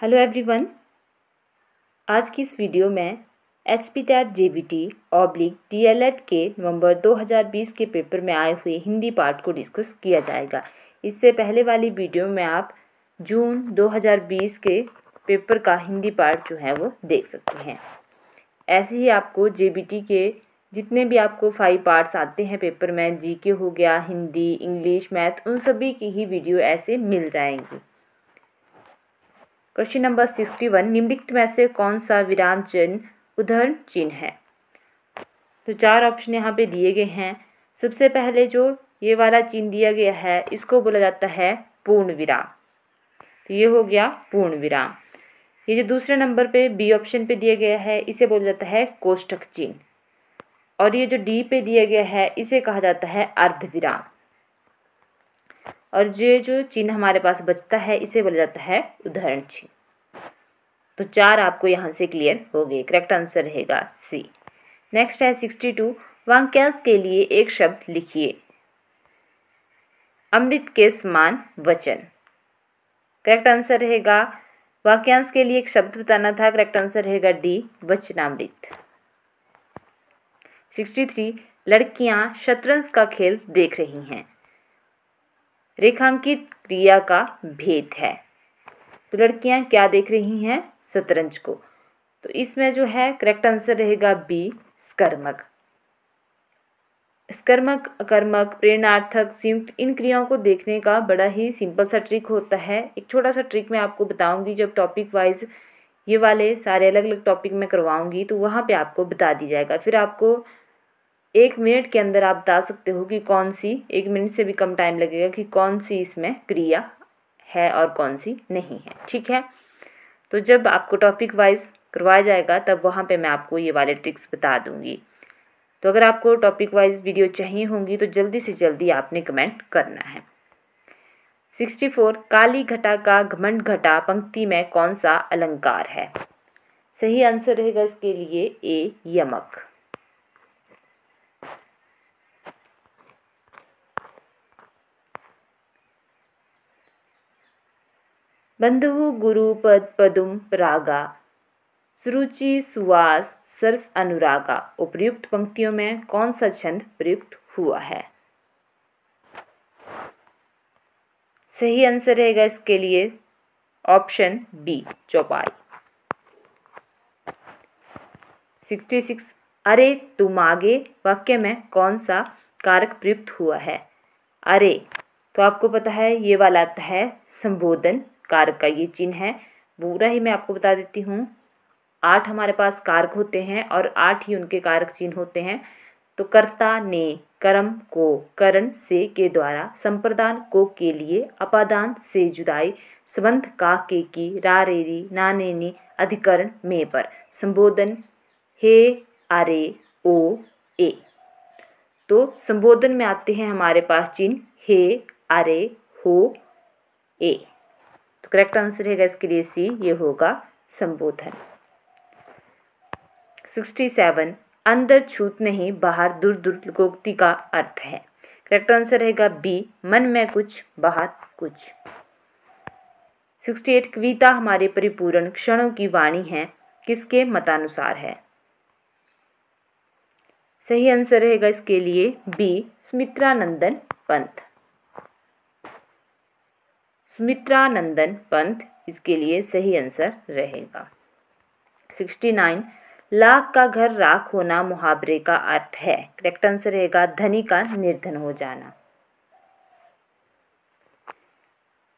Hello everyone. आज की इस वीडियो में HPTET JBT DLED के नवंबर 2020 के पेपर में आए हुए हिंदी पार्ट को डिस्कस किया जाएगा। इससे पहले वाली वीडियो में आप जून 2020 के पेपर का हिंदी पार्ट जो है वो देख सकते हैं। ऐसे ही आपको JBT के जितने भी आपको 5 पार्ट्स आते हैं पेपर में, जीके हो गया, हिंदी, इंग्लिश, मैथ, उन सभी की ही वीडियो ऐसे मिल जाएंगी। क्वेश्चन नंबर 61, निम्नलिखित में से कौन सा विराम चिन्ह उद्धरण चिन्ह है? तो 4 ऑप्शन यहाँ पे दिए गए हैं। सबसे पहले जो ये वाला चिन्ह दिया गया है इसको बोला जाता है पूर्ण विराम। तो ये हो गया पूर्ण विराम। ये जो दूसरे नंबर पे बी ऑप्शन पे दिया गया है इसे बोला जाता है कोष्ठक चिन्ह, और ये जो डी पे दिया गया है इसे कहा जाता है अर्धविराम, और जो चिन्ह हमारे पास बचता है इसे बोला जाता है उद्धरण चिन्ह। तो 4 आपको यहाँ से क्लियर हो गए। करेक्ट आंसर रहेगा सी। नेक्स्ट है 62, वाक्यांश के लिए एक शब्द लिखिए। अमृत के समान वचन। करेक्ट आंसर रहेगा, वाक्यांश के लिए एक शब्द बताना था। करेक्ट आंसर रहेगा डी, वचनामृत। 63, लड़कियां शतरंज का खेल देख रही हैं। रेखांकित क्रिया का भेद है। तो लड़कियां क्या देख रही हैं? शतरंज को। तो इसमें जो है करेक्ट आंसर रहेगा बी, स्कर्मक। स्कर्मक, अकर्मक, प्रेरणार्थक, संयुक्त, इन क्रियाओं को देखने का बड़ा ही सिंपल सा ट्रिक होता है। एक छोटा सा ट्रिक मैं आपको बताऊंगी जब टॉपिक वाइज ये वाले सारे अलग अलग टॉपिक में करवाऊंगी, तो वहाँ पे आपको बता दी जाएगा। फिर आपको 1 मिनट के अंदर आप बता सकते हो कि कौन सी, 1 मिनट से भी कम टाइम लगेगा कि कौन सी इसमें क्रिया है और कौन सी नहीं है। ठीक है, तो जब आपको टॉपिक वाइज करवाया जाएगा तब वहाँ पे मैं आपको ये वाले ट्रिक्स बता दूँगी। तो अगर आपको टॉपिक वाइज वीडियो चाहिए होंगी तो जल्दी से जल्दी आपने कमेंट करना है। 64, काली घटा का घमंड घटा पंक्ति में कौन सा अलंकार है? सही आंसर रहेगा इसके लिए ए, यमक। बंधु गुरु पद पदुम परागा, सुरुचि सुवास सरस अनुरागा। उपर्युक्त पंक्तियों में कौन सा छंद प्रयुक्त हुआ है? सही आंसर रहेगा इसके लिए ऑप्शन बी, चौपाई। 66, अरे तुम आगे वाक्य में कौन सा कारक प्रयुक्त हुआ है? अरे, तो आपको पता है ये वाला आता है संबोधन कारक का ये चिन्ह है। पूरा ही मैं आपको बता देती हूँ। 8 हमारे पास कारक होते हैं और 8 ही उनके कारक चिन्ह होते हैं। तो कर्ता ने, कर्म को, करण से के द्वारा, संप्रदान को के लिए, अपादान से जुदाई, संबंध का के की, रा रे री, ना ने नी, अधिकरण में पर, संबोधन हे, अरे, ओ, ए। तो संबोधन में आते हैं हमारे पास चिन्ह हे, अरे, हो, ए। तो करेक्ट आंसर रहेगा इसके लिए सी, ये होगा संबोधन। 67, अंदर छूत नहीं बाहर दूर दूर लोकोक्ति का अर्थ है। करेक्ट आंसर रहेगा बी, मन में कुछ बाहर कुछ। 68, कविता हमारे परिपूर्ण क्षणों की वाणी है, किसके मतानुसार है? सही आंसर रहेगा इसके लिए बी, सुमित्रानंदन पंत। सुमित्रानंदन पंत इसके लिए सही आंसर रहेगा। 69, लाख का घर राख होना मुहावरे का अर्थ है। करेक्ट आंसर रहेगा धनी का निर्धन हो जाना।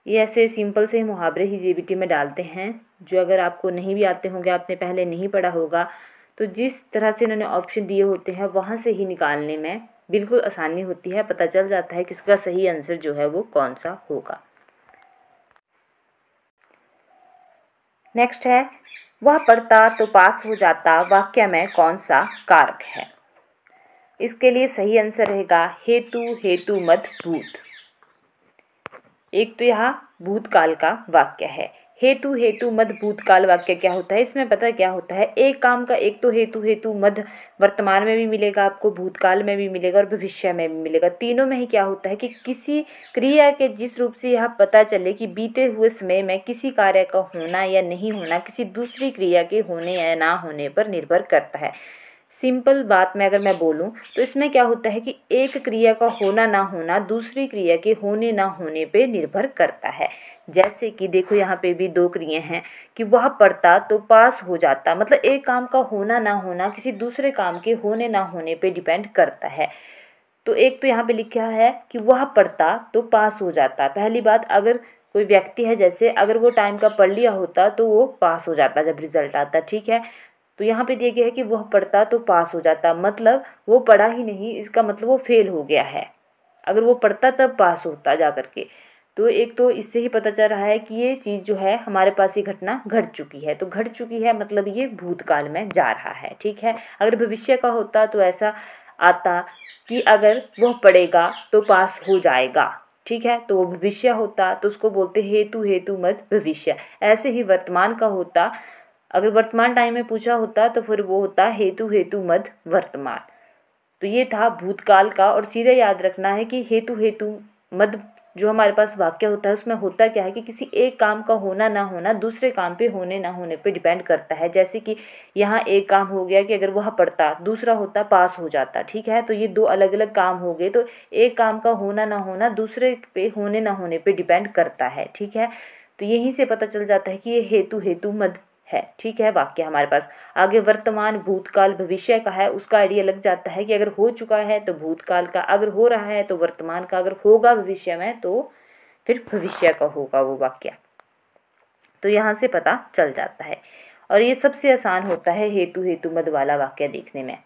ये ऐसे सिंपल से मुहावरे ही JBT में डालते हैं, जो अगर आपको नहीं भी आते होंगे, आपने पहले नहीं पढ़ा होगा, तो जिस तरह से इन्होंने ऑप्शन दिए होते हैं वहाँ से ही निकालने में बिल्कुल आसानी होती है। पता चल जाता है किसका सही आंसर जो है वो कौन सा होगा। नेक्स्ट है, वह पढ़ता तो पास हो जाता वाक्य में कौन सा कारक है? इसके लिए सही आंसर रहेगा हेतु, हेतु मत भूत। एक तो यहाँ भूतकाल का वाक्य है, हेतु हेतु मद भूतकाल वाक्य क्या होता है, इसमें पता क्या होता है, एक काम का एक तो हेतु हेतु मद वर्तमान में भी मिलेगा आपको, भूतकाल में भी मिलेगा और भविष्य में भी मिलेगा। तीनों में ही क्या होता है कि किसी क्रिया के जिस रूप से यह पता चले कि बीते हुए समय में किसी कार्य का होना या नहीं होना किसी दूसरी क्रिया के होने या ना होने पर निर्भर करता है। सिंपल बात में अगर मैं बोलूं तो इसमें क्या होता है कि एक क्रिया का होना ना होना दूसरी क्रिया के होने ना होने पे निर्भर करता है। जैसे कि देखो यहाँ पे भी दो क्रिया हैं कि वह पढ़ता तो पास हो जाता, मतलब एक काम का होना ना होना किसी दूसरे काम के होने ना होने पे डिपेंड करता है। तो एक तो यहाँ पे लिखा है कि वह पढ़ता तो पास हो जाता। पहली बात, अगर कोई व्यक्ति है जैसे अगर वो टाइम का पढ़ लिया होता तो वो पास हो जाता जब रिजल्ट आता, ठीक है। तो यहाँ पे दिया गया है कि वह पढ़ता तो पास हो जाता, मतलब वो पढ़ा ही नहीं, इसका मतलब वो फेल हो गया है। अगर वो पढ़ता तब पास होता जा करके। तो एक तो इससे ही पता चल रहा है कि ये चीज़ जो है हमारे पास ये घटना घट चुकी है, तो घट चुकी है मतलब ये भूतकाल में जा रहा है, ठीक है। अगर भविष्य का होता तो ऐसा आता कि अगर वह पढ़ेगा तो पास हो जाएगा, ठीक है, तो वो भविष्य होता तो उसको बोलते हेतु हेतु मत भविष्य। ऐसे ही वर्तमान का होता, अगर वर्तमान टाइम में पूछा होता तो फिर वो होता हेतु हेतु मद वर्तमान। तो ये था भूतकाल का। और सीधे याद रखना है कि हेतु हेतु मद जो हमारे पास वाक्य होता है उसमें होता क्या है कि किसी एक काम का होना ना होना दूसरे काम पे होने ना होने पे डिपेंड करता है। जैसे कि यहाँ एक काम हो गया कि अगर वह पढ़ता, दूसरा होता पास हो जाता, ठीक है। तो ये दो अलग अलग काम हो गए, तो एक काम का होना ना होना दूसरे पे होने ना होने पे डिपेंड करता है, ठीक है। तो यहीं से पता चल जाता है कि ये हेतु हेतु मद है, ठीक है। वाक्य हमारे पास आगे वर्तमान भूतकाल भविष्य का है, उसका आइडिया लग जाता है कि अगर हो चुका है तो भूतकाल का, अगर हो रहा है तो वर्तमान का, अगर होगा भविष्य में तो फिर भविष्य का होगा वो वाक्य। तो यहाँ से पता चल जाता है और ये सबसे आसान होता है हेतु हेतु मद वाला वाक्य देखने में।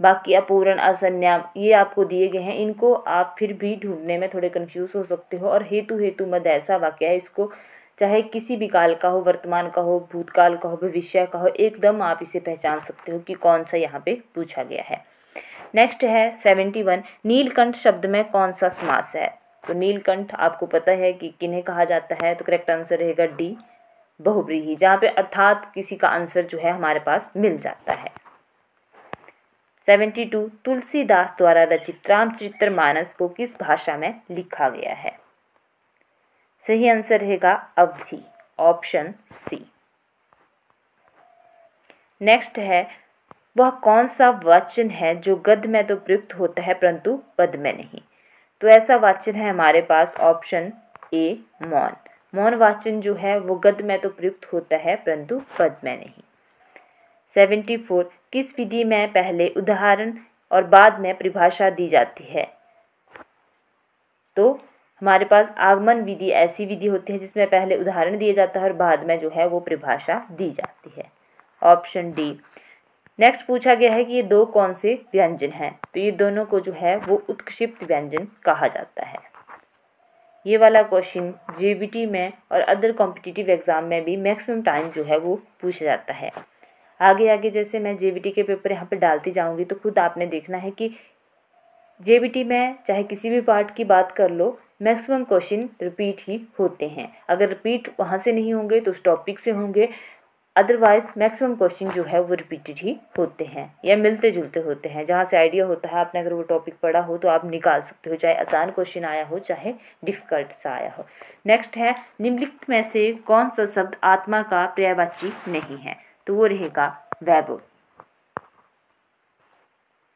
बाकी अपूर्ण असन्या ये आपको दिए गए हैं, इनको आप फिर भी ढूंढने में थोड़े कंफ्यूज हो सकते हो। और हेतु हेतु मद ऐसा वाक्य है, इसको चाहे किसी भी काल का हो, वर्तमान का हो, भूतकाल का हो, भविष्य का हो, एकदम आप इसे पहचान सकते हो कि कौन सा यहाँ पे पूछा गया है। नेक्स्ट है 71, नीलकंठ शब्द में कौन सा समास है। तो नीलकंठ आपको पता है कि किन्हें कहा जाता है, तो करेक्ट आंसर रहेगा डी बहुव्रीहि, जहाँ पे अर्थात किसी का आंसर जो है हमारे पास मिल जाता है। 72, तुलसीदास द्वारा रचित रामचरितमानस को किस भाषा में लिखा गया है। सही आंसर रहेगा अवधि, ऑप्शन सी। नेक्स्ट है वह कौन सा वाचन है जो गद्य में तो प्रयुक्त होता है परंतु पद में नहीं। तो ऐसा वाचन है हमारे पास ऑप्शन ए मौन। मौन वाचन जो है वो गद्य में तो प्रयुक्त होता है परंतु पद में नहीं। 74, किस विधि में पहले उदाहरण और बाद में परिभाषा दी जाती है। तो हमारे पास आगमन विधि ऐसी विधि होती है जिसमें पहले उदाहरण दिया जाता है और बाद में जो है वो परिभाषा दी जाती है, ऑप्शन डी। नेक्स्ट पूछा गया है कि ये दो कौन से व्यंजन हैं। तो ये दोनों को जो है वो उत्क्षिप्त व्यंजन कहा जाता है। ये वाला क्वेश्चन जेबीटी में और अदर कॉम्पिटिटिव एग्जाम में भी मैक्सिमम टाइम जो है वो पूछा जाता है। आगे आगे जैसे मैं जेबीटी के पेपर यहाँ पे डालती जाऊँगी तो खुद आपने देखना है कि जेबीटी में चाहे किसी भी पार्ट की बात कर लो, मैक्सिमम क्वेश्चन रिपीट ही होते हैं। अगर रिपीट वहाँ से नहीं होंगे तो उस टॉपिक से होंगे, अदरवाइज मैक्सिमम क्वेश्चन जो है वो रिपीटेड ही होते हैं या मिलते जुलते होते हैं। जहाँ से आइडिया होता है, आपने अगर वो टॉपिक पढ़ा हो तो आप निकाल सकते हो, चाहे आसान क्वेश्चन आया हो चाहे डिफ़िकल्ट सा आया हो। नेक्स्ट है निम्नलिखित में से कौन सा शब्द आत्मा का पर्यायवाची नहीं है। तो वो रहेगा वैभव।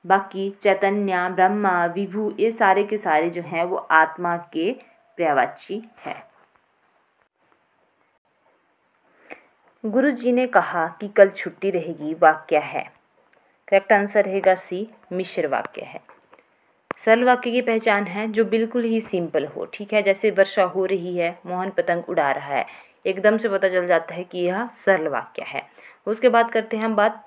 बाकी चैतन्य, ब्रह्मा, विभु ये सारे के सारे जो हैं वो आत्मा के पर्यायवाची हैं। गुरु जी ने कहा कि कल छुट्टी रहेगी वाक्य है। करेक्ट आंसर रहेगा सी मिश्र वाक्य है। सरल वाक्य की पहचान है जो बिल्कुल ही सिंपल हो, ठीक है। जैसे वर्षा हो रही है, मोहन पतंग उड़ा रहा है, एकदम से पता चल जाता है कि यह सरल वाक्य है। उसके बाद करते हैं हम बात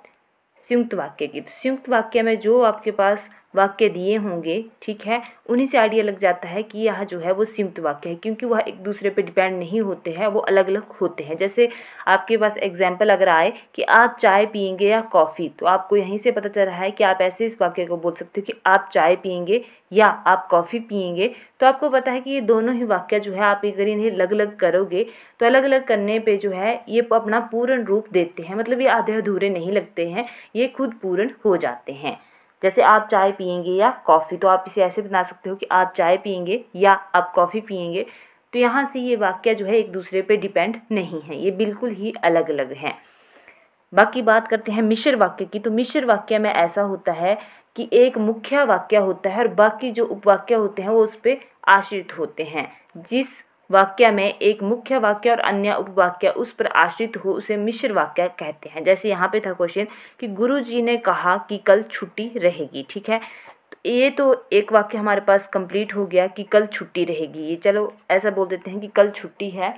संयुक्त वाक्य की। तो संयुक्त वाक्य में जो आपके पास वाक्य दिए होंगे, ठीक है, उन्हीं से आइडिया लग जाता है कि यह जो है वो संयुक्त वाक्य है, क्योंकि वह एक दूसरे पे डिपेंड नहीं होते हैं, वो अलग अलग होते हैं। जैसे आपके पास एग्जाम्पल अगर आए कि आप चाय पियेंगे या कॉफ़ी, तो आपको यहीं से पता चल रहा है कि आप ऐसे इस वाक्य को बोल सकते हो कि आप चाय पियेंगे या आप कॉफ़ी पियेंगे। तो आपको पता है कि ये दोनों ही वाक्य जो है आप अगर इन्हें अलग अलग करोगे तो अलग अलग करने पे जो है ये अपना पूर्ण रूप देते हैं, मतलब ये आधे अधूरे नहीं लगते हैं, ये खुद पूर्ण हो जाते हैं। जैसे आप चाय पियेंगे या कॉफ़ी, तो आप इसे ऐसे बना सकते हो कि आप चाय पियेंगे या आप कॉफ़ी पियेंगे। तो यहाँ से ये वाक्य जो है एक दूसरे पे डिपेंड नहीं है, ये बिल्कुल ही अलग अलग हैं। बाकी बात करते हैं मिश्र वाक्य की। तो मिश्र वाक्य में ऐसा होता है कि एक मुख्य वाक्य होता है और बाकी जो उपवाक्य होते हैं वो उस पर आश्रित होते हैं। जिस वाक्य में एक मुख्य वाक्य और अन्य उपवाक्य उस पर आश्रित हो उसे मिश्र वाक्य कहते हैं। जैसे यहाँ पे था क्वेश्चन कि गुरुजी ने कहा कि कल छुट्टी रहेगी, ठीक है, तो ये तो एक वाक्य हमारे पास कंप्लीट हो गया कि कल छुट्टी रहेगी। ये चलो ऐसा बोल देते हैं कि कल छुट्टी है,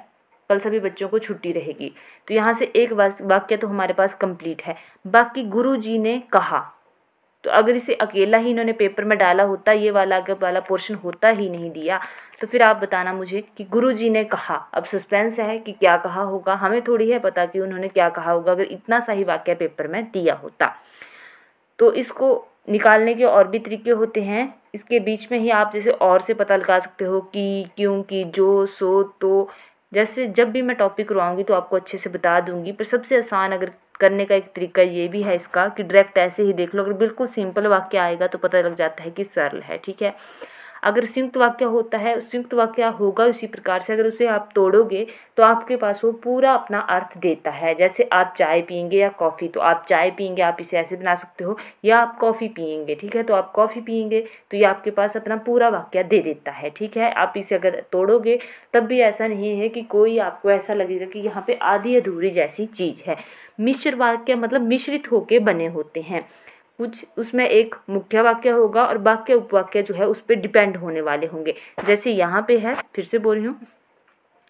कल सभी बच्चों को छुट्टी रहेगी। तो यहाँ से एक वाक्य तो हमारे पास कंप्लीट है। बाकी गुरुजी ने कहा, तो अगर इसे अकेला ही इन्होंने पेपर में डाला होता, ये वाला अगर वाला पोर्शन होता ही नहीं दिया, तो फिर आप बताना मुझे कि गुरुजी ने कहा। अब सस्पेंस है कि क्या कहा होगा, हमें थोड़ी है पता कि उन्होंने क्या कहा होगा अगर इतना सा ही वाक्य पेपर में दिया होता। तो इसको निकालने के और भी तरीके होते हैं। इसके बीच में ही आप जैसे और से पता लगा सकते हो कि, क्यों, कि, जो, सो, तो। जैसे जब भी मैं टॉपिक करवाऊंगी तो आपको अच्छे से बता दूंगी, पर सबसे आसान अगर करने का एक तरीका ये भी है इसका कि डायरेक्ट ऐसे ही देख लो। अगर बिल्कुल सिंपल वाक्य आएगा तो पता लग जाता है कि सरल है, ठीक है। अगर संयुक्त वाक्य होता है, संयुक्त वाक्य होगा उसी प्रकार से, अगर उसे आप तोड़ोगे तो आपके पास वो पूरा अपना अर्थ देता है। जैसे आप चाय पियेंगे या कॉफ़ी, तो आप चाय पियेंगे आप इसे ऐसे बना सकते हो, या आप कॉफ़ी पियेंगे, ठीक है, तो आप कॉफ़ी पियेंगे, तो ये आपके पास अपना पूरा वाक्य दे देता है, ठीक है। आप इसे अगर तोड़ोगे तब भी ऐसा नहीं है कि कोई आपको ऐसा लगेगा कि यहाँ पे आधी अधूरी जैसी चीज़ है। मिश्र वाक्य मतलब मिश्रित होके बने होते हैं। कुछ उसमें एक मुख्य वाक्य होगा और बाकी उपवाक्य जो है उस पर डिपेंड होने वाले होंगे। जैसे यहाँ पे है, फिर से बोल रही हूँ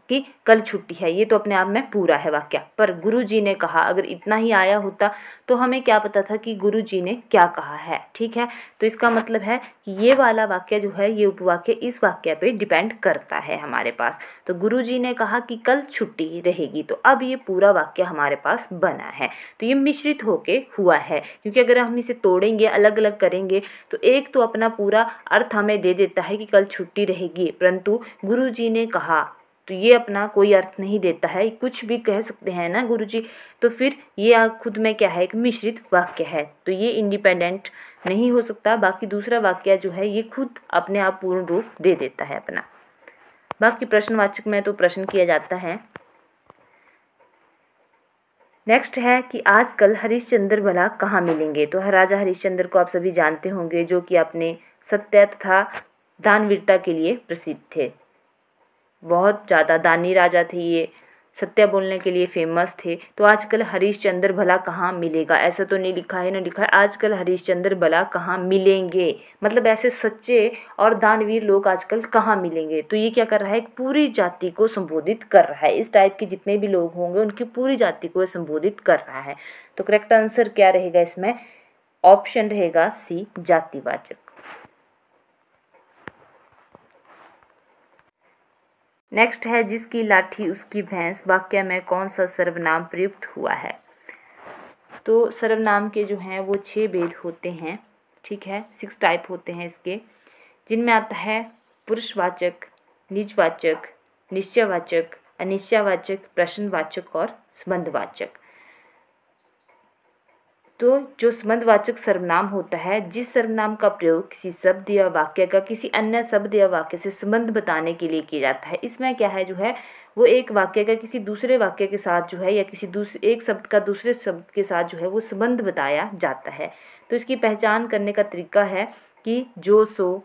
कि कल छुट्टी है, ये तो अपने आप में पूरा है वाक्य, पर गुरुजी ने कहा अगर इतना ही आया होता तो हमें क्या पता था कि गुरुजी ने क्या कहा है, ठीक है। तो इसका मतलब है कि ये वाला वाक्य जो है, ये उपवाक्य इस वाक्य पे डिपेंड करता है हमारे पास। तो गुरुजी ने कहा कि कल छुट्टी रहेगी, तो अब ये पूरा वाक्य हमारे पास बना है। तो ये मिश्रित होके हुआ है, क्योंकि अगर हम इसे तोड़ेंगे, अलग अलग करेंगे, तो एक तो अपना पूरा अर्थ हमें दे देता है कि कल छुट्टी रहेगी, परंतु गुरुजी ने कहा तो ये अपना कोई अर्थ नहीं देता है, कुछ भी कह सकते हैं ना गुरुजी, तो फिर ये खुद में क्या है, एक मिश्रित वाक्य है, तो ये इंडिपेंडेंट नहीं हो सकता। बाकी दूसरा वाक्य जो है ये खुद अपने आप पूर्ण रूप दे देता है अपना। बाकी प्रश्नवाचक में तो प्रश्न किया जाता है। नेक्स्ट है कि आजकल हरिश्चंद्र भला कहाँ मिलेंगे। तो राजा हरिश्चंद्र को आप सभी जानते होंगे, जो कि अपने सत्य तथा दानवीरता के लिए प्रसिद्ध थे। बहुत ज़्यादा दानी राजा थे ये, सत्य बोलने के लिए फेमस थे। तो आजकल हरिश्चंद्र भला कहाँ मिलेगा, ऐसा तो नहीं लिखा है, ना लिखा है आजकल हरिश्चंद्र भला कहाँ मिलेंगे, मतलब ऐसे सच्चे और दानवीर लोग आजकल कहाँ मिलेंगे। तो ये क्या कर रहा है, एक पूरी जाति को संबोधित कर रहा है। इस टाइप के जितने भी लोग होंगे उनकी पूरी जाति को संबोधित कर रहा है। तो करेक्ट आंसर क्या रहेगा इसमें, ऑप्शन रहेगा सी, जातिवाचक। नेक्स्ट है जिसकी लाठी उसकी भैंस, वाक्य में कौन सा सर्वनाम प्रयुक्त हुआ है। तो सर्वनाम के जो हैं वो 6 भेद होते हैं, ठीक है, 6 टाइप होते हैं इसके, जिनमें आता है पुरुषवाचक, निजवाचक, निश्चयवाचक, अनिश्चयवाचक, प्रश्नवाचक और संबंधवाचक। तो जो संबंधवाचक सर्वनाम होता है, जिस सर्वनाम का प्रयोग किसी शब्द या वाक्य का किसी अन्य शब्द या वाक्य से संबंध बताने के लिए किया जाता है। इसमें क्या है, जो है वो एक वाक्य का किसी दूसरे वाक्य के साथ जो है, या किसी दूसरे एक शब्द का दूसरे शब्द के साथ जो है वो संबंध बताया जाता है। तो इसकी पहचान करने का तरीका है कि जो सो,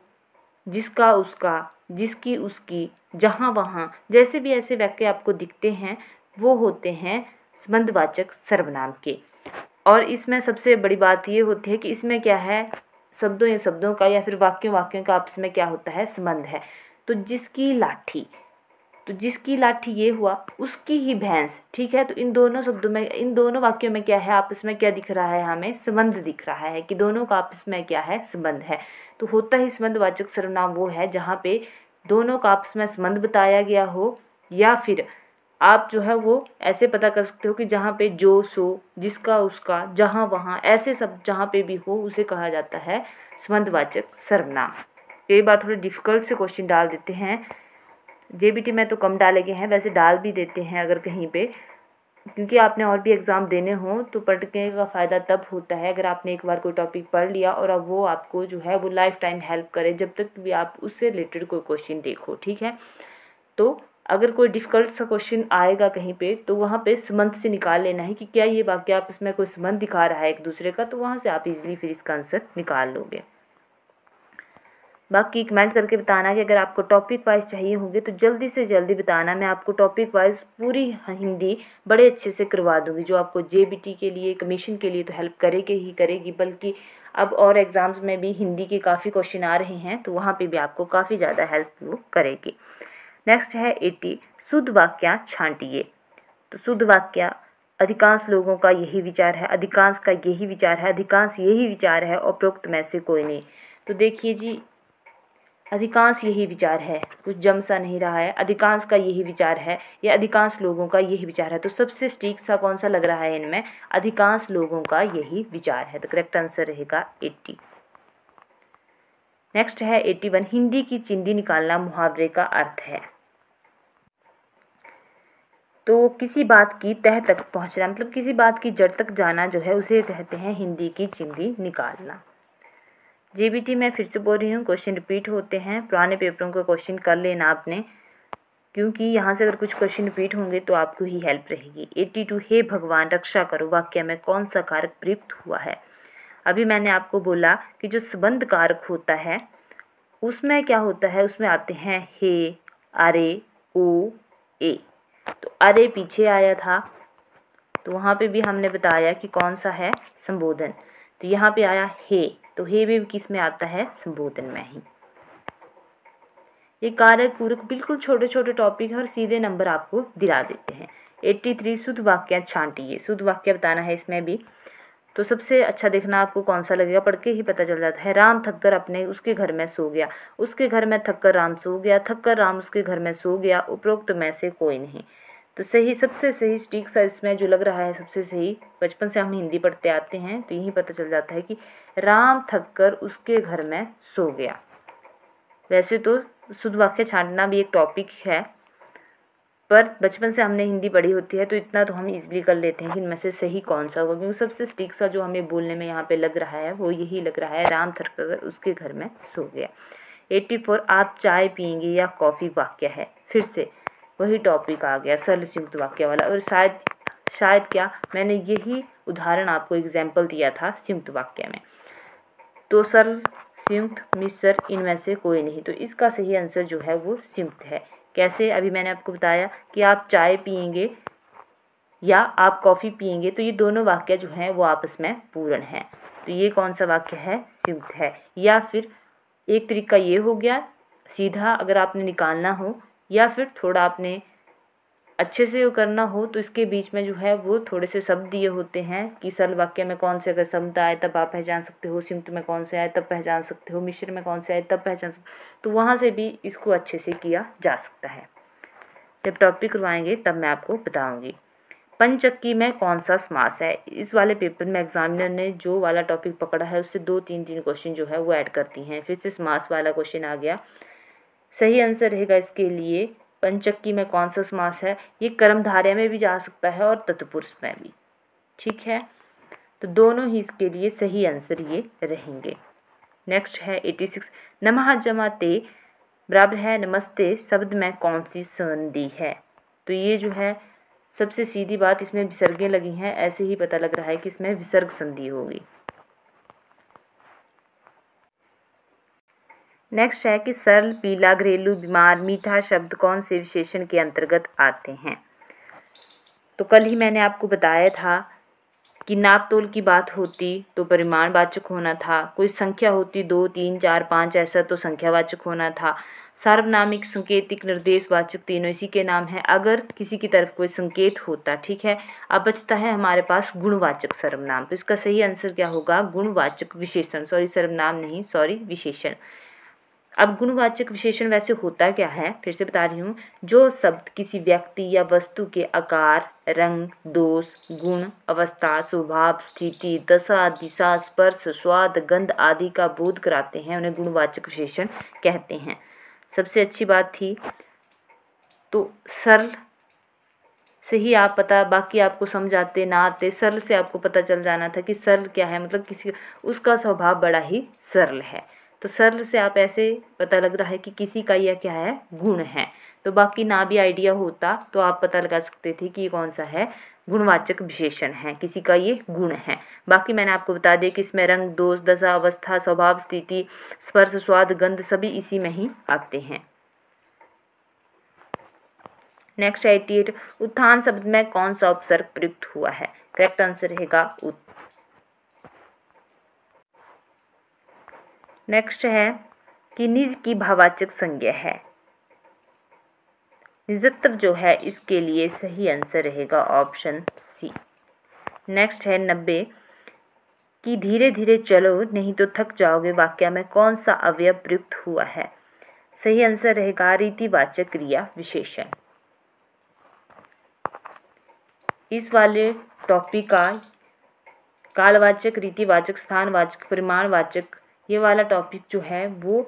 जिसका उसका, जिसकी उसकी, जहाँ वहाँ, जैसे भी ऐसे वाक्य आपको दिखते हैं वो होते हैं संबंधवाचक सर्वनाम के। और इसमें सबसे बड़ी बात ये होती है कि इसमें क्या है, शब्दों या शब्दों का या फिर वाक्यों का आपस में क्या होता है, संबंध है। तो जिसकी लाठी, तो जिसकी लाठी ये हुआ उसकी ही भैंस, ठीक है। तो इन दोनों शब्दों में, इन दोनों वाक्यों में क्या है, आपस में क्या दिख रहा है, हमें संबंध दिख रहा है कि दोनों का आपस में क्या है, संबंध है। तो होता ही संबंधवाचक सर्वनाम वो है जहाँ पे दोनों का आपस में संबंध बताया गया हो, या फिर आप जो है वो ऐसे पता कर सकते हो कि जहाँ पे जो सो, जिसका उसका, जहाँ वहाँ, ऐसे सब जहाँ पे भी हो उसे कहा जाता है संबंधवाचक सर्वनाम। कई बार थोड़े डिफिकल्ट से क्वेश्चन डाल देते हैं, जेबीटी में तो कम डाले गए हैं, वैसे डाल भी देते हैं अगर कहीं पे, क्योंकि आपने और भी एग्ज़ाम देने हों तो पढ़ने का फ़ायदा तब होता है अगर आपने एक बार कोई टॉपिक पढ़ लिया और अब वो आपको जो है वो लाइफ टाइम हेल्प करे, जब तक भी आप उससे रिलेटेड कोई क्वेश्चन देखो, ठीक है। तो अगर कोई डिफ़िकल्ट सा क्वेश्चन आएगा कहीं पे तो वहाँ पे संबंध से निकाल लेना है कि क्या ये वाक्य आपस में कोई संबंध दिखा रहा है एक दूसरे का, तो वहाँ से आप इजीली फिर इसका आंसर निकाल लोगे। बाकी कमेंट करके बताना कि अगर आपको टॉपिक वाइज चाहिए होंगे तो जल्दी से जल्दी बताना, मैं आपको टॉपिक वाइज पूरी हिंदी बड़े अच्छे से करवा दूँगी, जो आपको जेबीटी के लिए, कमीशन के लिए तो हेल्प करेगी ही करेगी, बल्कि अब और एग्ज़ाम्स में भी हिंदी के काफ़ी क्वेश्चन आ रहे हैं तो वहाँ पे भी आपको काफ़ी ज़्यादा हेल्प वो करेगी। नेक्स्ट है 80, शुद्ध वाक्य छांटिए। तो शुद्ध वाक्य, अधिकांश लोगों का यही विचार है, अधिकांश का यही विचार है, अधिकांश यही विचार है, उपरोक्त में से कोई नहीं। तो देखिए जी, अधिकांश यही विचार है, कुछ जम सा नहीं रहा है, अधिकांश का यही विचार है या अधिकांश लोगों का यही विचार है, तो सबसे स्टीक सा कौन सा लग रहा है इनमें, अधिकांश लोगों का यही विचार है। तो करेक्ट आंसर रहेगा 80। नेक्स्ट है 81, हिंदी की चिंदी निकालना मुहावरे का अर्थ है। तो किसी बात की तह तक पहुंचना, मतलब किसी बात की जड़ तक जाना जो है उसे कहते हैं हिंदी की चिंदी निकालना। जेबीटी में फिर से बोल रही हूँ, क्वेश्चन रिपीट होते हैं, पुराने पेपरों का क्वेश्चन कर लेना आपने, क्योंकि यहाँ से अगर कुछ क्वेश्चन रिपीट होंगे तो आपको ही हेल्प रहेगी। 82, हे भगवान रक्षा करो, वाक्य में कौन सा कारक प्रयुक्त हुआ है। अभी मैंने आपको बोला कि जो संबंध कारक होता है उसमें क्या होता है, उसमें आते हैं हे, अरे, ओ, ए। तो अरे पीछे आया था तो वहाँ पे भी हमने बताया कि कौन सा है, संबोधन। तो यहाँ पे आया हे, तो हे भी किस में आता है, संबोधन में ही। ये कारक पूरक बिल्कुल छोटे छोटे टॉपिक है और सीधे नंबर आपको दिला देते हैं। 83, शुद्ध वाक्य छांटिए, शुद्ध वाक्य बताना है इसमें भी। तो सबसे अच्छा देखना आपको कौन सा लगेगा, पढ़ के ही पता चल जाता है। राम थक कर अपने उसके घर में सो गया, उसके घर में थक कर राम सो गया, थक कर राम उसके घर में सो गया, उपरोक्त में से कोई नहीं। तो सही, सबसे सही स्टिक सा इसमें जो लग रहा है सबसे सही, बचपन से हम हिंदी पढ़ते आते हैं तो यही पता चल जाता है कि राम थक कर उसके घर में सो गया। वैसे तो शुद्ध वाक्य छांटना भी एक टॉपिक है, पर बचपन से हमने हिंदी पढ़ी होती है तो इतना तो हम इजीली कर लेते हैं कि इनमें से सही कौन सा होगा, क्योंकि सबसे स्टिक सा जो हमें बोलने में यहाँ पे लग रहा है वो यही लग रहा है, राम थक कर उसके घर में सो गया। 84, आप चाय पियेंगे या कॉफ़ी वाक्य है, फिर से वही टॉपिक आ गया, सरल संयुक्त वाक्य वाला। और शायद क्या मैंने यही उदाहरण आपको एग्जाम्पल दिया था संयुक्त वाक्य में। तो सरल, संयुक्त, मिश्र, इनमें से कोई नहीं। तो इसका सही आंसर जो है वो संयुक्त है। कैसे, अभी मैंने आपको बताया कि आप चाय पियेंगे या आप कॉफ़ी पियेंगे, तो ये दोनों वाक्य जो हैं वो आपस में पूर्ण हैं। तो ये कौन सा वाक्य है, संयुक्त है। या फिर एक तरीका ये हो गया सीधा, अगर आपने निकालना हो या फिर थोड़ा आपने अच्छे से करना हो तो इसके बीच में जो है वो थोड़े से शब्द दिए होते हैं कि सरल वाक्य में कौन से अगर शब्द आए तब आप पहचान सकते हो, संयुक्त में कौन से आए तब पहचान सकते हो, मिश्र में कौन से आए तब पहचान सकते हो। तो वहाँ से भी इसको अच्छे से किया जा सकता है। जब टॉपिक करवाएंगे तब मैं आपको बताऊँगी। पंचक्की में कौन सा समास है। इस वाले पेपर में एग्जामिनर ने जो वाला टॉपिक पकड़ा है उससे 2-3 क्वेश्चन जो है वो ऐड करती हैं। फिर से समास वाला क्वेश्चन आ गया। सही आंसर रहेगा इसके लिए पंचक्की में कौन सा समास है। ये कर्मधारय में भी जा सकता है और तत्पुरुष में भी, ठीक है। तो दोनों ही इसके लिए सही आंसर ये रहेंगे। नेक्स्ट है 86, नमः जमा ते बराबर है नमस्ते शब्द में कौन सी संधि है। तो ये जो है सबसे सीधी बात, इसमें विसर्गें लगी हैं, ऐसे ही पता लग रहा है कि इसमें विसर्ग संधि होगी। नेक्स्ट है कि सरल, पीला, घरेलू, बीमार, मीठा शब्द कौन से विशेषण के अंतर्गत आते हैं। तो कल ही मैंने आपको बताया था कि नाप तोल की बात होती तो परिमाणवाचक होना था, कोई संख्या होती 2 3 4 5 ऐसा तो संख्यावाचक होना था, सार्वनामिक संकेतिक निर्देशवाचक तीनों इसी के नाम है अगर किसी की तरफ कोई संकेत होता। ठीक है, अब बचता है हमारे पास गुणवाचक सर्वनाम। तो इसका सही आंसर क्या होगा? गुणवाचक विशेषण, सॉरी सर्वनाम नहीं, सॉरी विशेषण। अब गुणवाचक विशेषण वैसे होता क्या है, फिर से बता रही हूँ, जो शब्द किसी व्यक्ति या वस्तु के आकार, रंग, दोष, गुण, अवस्था, स्वभाव, स्थिति, दशा, दिशा, स्पर्श, स्वाद, गंध आदि का बोध कराते हैं उन्हें गुणवाचक विशेषण कहते हैं। सबसे अच्छी बात थी तो सरल से ही आप पता, बाकी आपको समझ आते ना आते, सरल से आपको पता चल जाना था कि सरल क्या है, मतलब किसी उसका स्वभाव बड़ा ही सरल है। तो सरल से आप ऐसे पता लग रहा है कि किसी का यह क्या है, गुण है। तो बाकी ना भी आइडिया होता तो आप पता लगा सकते थे कि ये कौन सा है, गुणवाचक विशेषण है, किसी का ये गुण है। बाकी मैंने आपको बता दिया कि इसमें रंग, दोष, दशा, अवस्था, स्वभाव, स्थिति, स्पर्श, स्वाद, गंध सभी इसी में ही आते हैं। नेक्स्ट 88, उत्थान शब्द में कौन सा उपसर्ग प्रयुक्त हुआ है? करेक्ट आंसर रहेगा उत। नेक्स्ट है कि निज की भाववाचक संज्ञा है। निजत्व जो है इसके लिए सही आंसर रहेगा ऑप्शन सी। नेक्स्ट है 90, कि धीरे धीरे चलो नहीं तो थक जाओगे वाक्य में कौन सा अवयव प्रयुक्त हुआ है? सही आंसर रहेगा रीतिवाचक क्रिया विशेषण। इस वाले टॉपिक का कालवाचक, रीतिवाचक, स्थानवाचक, परिमाणवाचक, ये वाला टॉपिक जो है वो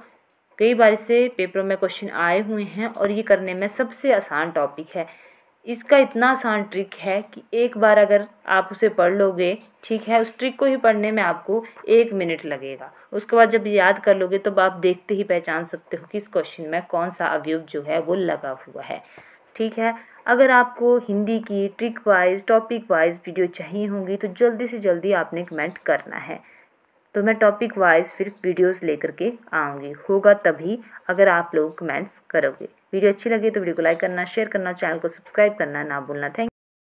कई बार से पेपरों में क्वेश्चन आए हुए हैं और ये करने में सबसे आसान टॉपिक है। इसका इतना आसान ट्रिक है कि एक बार अगर आप उसे पढ़ लोगे, ठीक है, उस ट्रिक को ही पढ़ने में आपको 1 मिनट लगेगा। उसके बाद जब याद कर लोगे तो आप देखते ही पहचान सकते हो कि इस क्वेश्चन में कौन सा अवयव जो है वो लगा हुआ है। ठीक है, अगर आपको हिंदी की trick wise, topic wise video चाहिए होंगी तो जल्दी से जल्दी आपने कमेंट करना है, तो मैं टॉपिक वाइज फिर वीडियोस लेकर के आऊँगी। होगा तभी अगर आप लोग कमेंट्स करोगे। वीडियो अच्छी लगे तो वीडियो को लाइक करना, शेयर करना, चैनल को सब्सक्राइब करना ना भूलना। थैंक